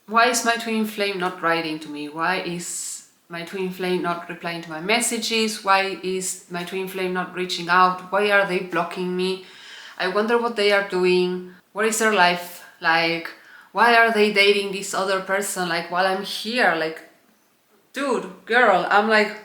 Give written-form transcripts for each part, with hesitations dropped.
Why is my twin flame not writing to me? Why is my twin flame not replying to my messages? Why is my twin flame not reaching out? Why are they blocking me? I wonder what they are doing. What is their life like? Why are they dating this other person? Like, while I'm here, like, dude, girl, I'm like,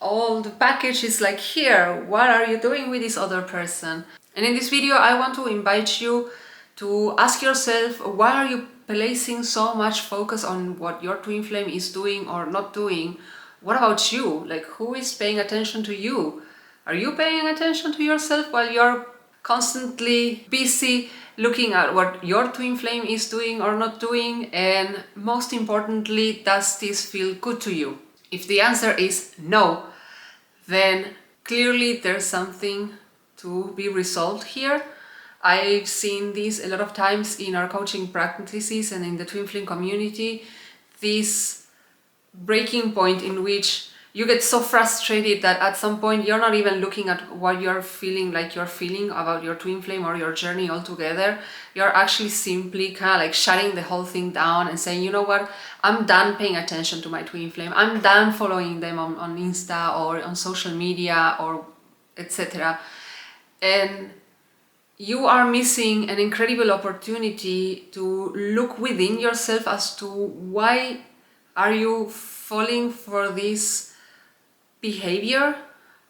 all the package is like here. What are you doing with this other person? And in this video, I want to invite you to ask yourself, why are you placing so much focus on what your twin flame is doing or not doing? What about you? Like, who is paying attention to you? Are you paying attention to yourself while you're constantly busy looking at what your twin flame is doing or not doing? And most importantly, does this feel good to you? If the answer is no, then clearly there's something to be resolved here. I've seen this a lot of times in our coaching practices and in the twin flame community, this breaking point in which you get so frustrated that at some point you're not even looking at what you're feeling like you're feeling about your twin flame or your journey altogether. You're actually simply kind of like shutting the whole thing down and saying, you know what, I'm done paying attention to my twin flame. I'm done following them on Insta or on social media or etc. And you are missing an incredible opportunity to look within yourself as to why are you falling for this behavior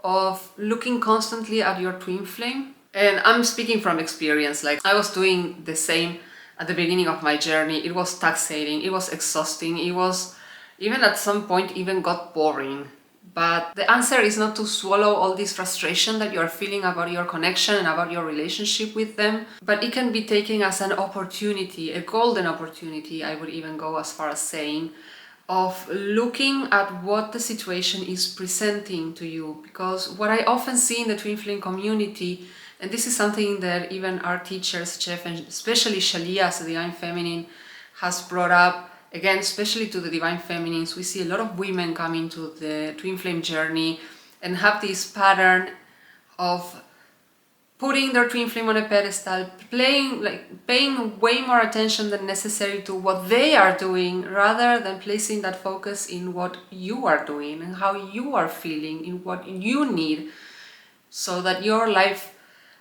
of looking constantly at your twin flame. And I'm speaking from experience. Like, I was doing the same at the beginning of my journey. It was taxing, it was exhausting, it was even at some point even got boring. But the answer is not to swallow all this frustration that you are feeling about your connection and about your relationship with them, but it can be taken as an opportunity, a golden opportunity, I would even go as far as saying, of looking at what the situation is presenting to you. Because what I often see in the twin flame community, and this is something that even our teachers, Jeff, and especially Shalia as the Divine Feminine, has brought up, again, especially to the Divine Feminines, we see a lot of women coming to the twin flame journey and have this pattern of putting their twin flame on a pedestal, paying way more attention than necessary to what they are doing, rather than placing that focus in what you are doing and how you are feeling, in what you need, so that your life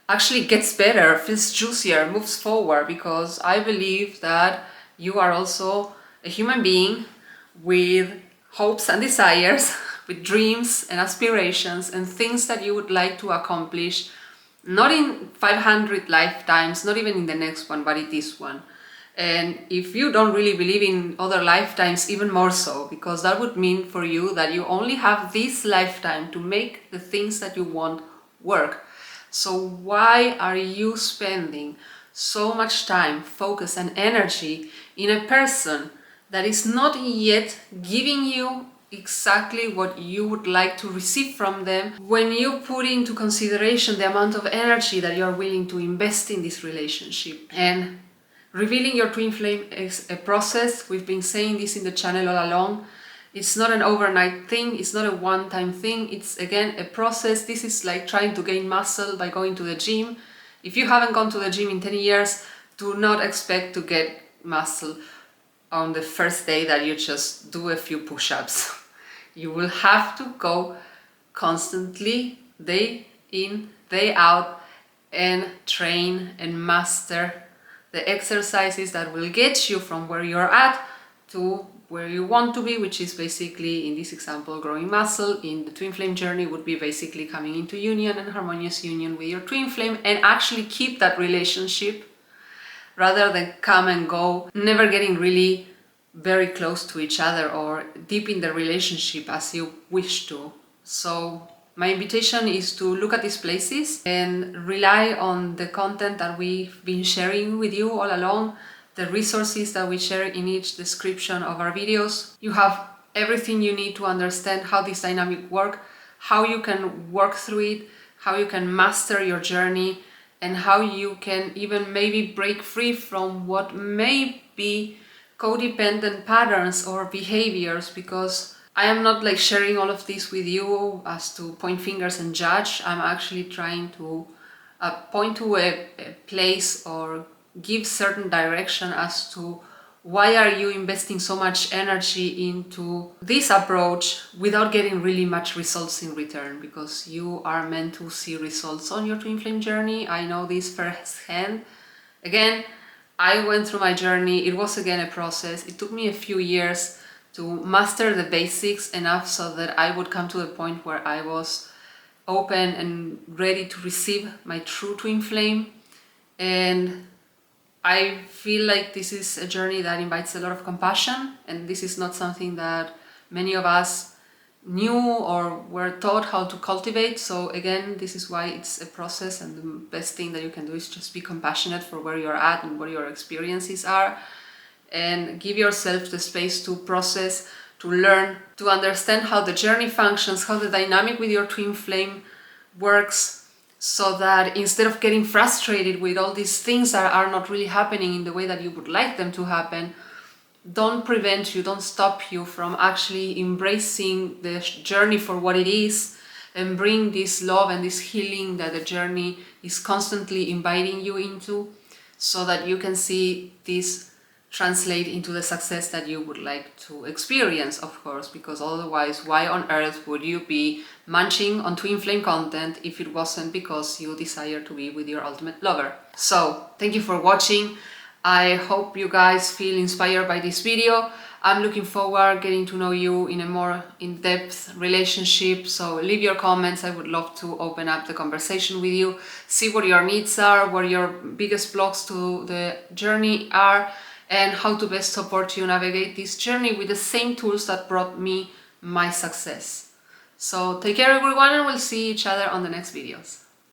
actually gets better, feels juicier, moves forward. Because I believe that you are also a human being with hopes and desires, with dreams and aspirations and things that you would like to accomplish, not in 500 lifetimes, not even in the next one, but in this one. And if you don't really believe in other lifetimes, even more so, because that would mean for you that you only have this lifetime to make the things that you want work. So why are you spending so much time, focus and energy in a person that is not yet giving you exactly what you would like to receive from them, when you put into consideration the amount of energy that you're willing to invest in this relationship? And revealing your twin flame is a process. We've been saying this in the channel all along. It's not an overnight thing, it's not a one-time thing, it's again a process. This is like trying to gain muscle by going to the gym. If you haven't gone to the gym in 10 years, do not expect to get muscle on the first day that you just do a few push-ups. You will have to go constantly, day in, day out, and train and master the exercises that will get you from where you're at to where you want to be, which is basically, in this example, growing muscle. In the twin flame journey would be basically coming into union and harmonious union with your twin flame and actually keep that relationship, rather than come and go, never getting really very close to each other or deep in the relationship as you wish to. So my invitation is to look at these places and rely on the content that we've been sharing with you all along, the resources that we share in each description of our videos. You have everything you need to understand how this dynamic works, how you can work through it, how you can master your journey, and how you can even maybe break free from what may be codependent patterns or behaviors. Because I am not like sharing all of this with you as to point fingers and judge. I'm actually trying to point to a place or give certain direction as to why are you investing so much energy into this approach without getting really much results in return? Because you are meant to see results on your twin flame journey. I know this firsthand. Again, I went through my journey. It was again a process. It took me a few years to master the basics enough so that I would come to the point where I was open and ready to receive my true twin flame. And I feel like this is a journey that invites a lot of compassion, and this is not something that many of us knew or were taught how to cultivate. So again, this is why it's a process, and the best thing that you can do is just be compassionate for where you're at and what your experiences are, and give yourself the space to process, to learn, to understand how the journey functions, how the dynamic with your twin flame works, so that instead of getting frustrated with all these things that are not really happening in the way that you would like them to happen, don't prevent you, don't stop you from actually embracing the journey for what it is, and bring this love and this healing that the journey is constantly inviting you into, so that you can see this translate into the success that you would like to experience, of course, because otherwise, why on earth would you be munching on twin flame content if it wasn't because you desire to be with your ultimate lover? So thank you for watching. I hope you guys feel inspired by this video. I'm looking forward getting to know you in a more in-depth relationship, so leave your comments. I would love to open up the conversation with you, see what your needs are, what your biggest blocks to the journey are, and how to best support you navigate this journey with the same tools that brought me my success. So take care everyone, and we'll see each other on the next videos.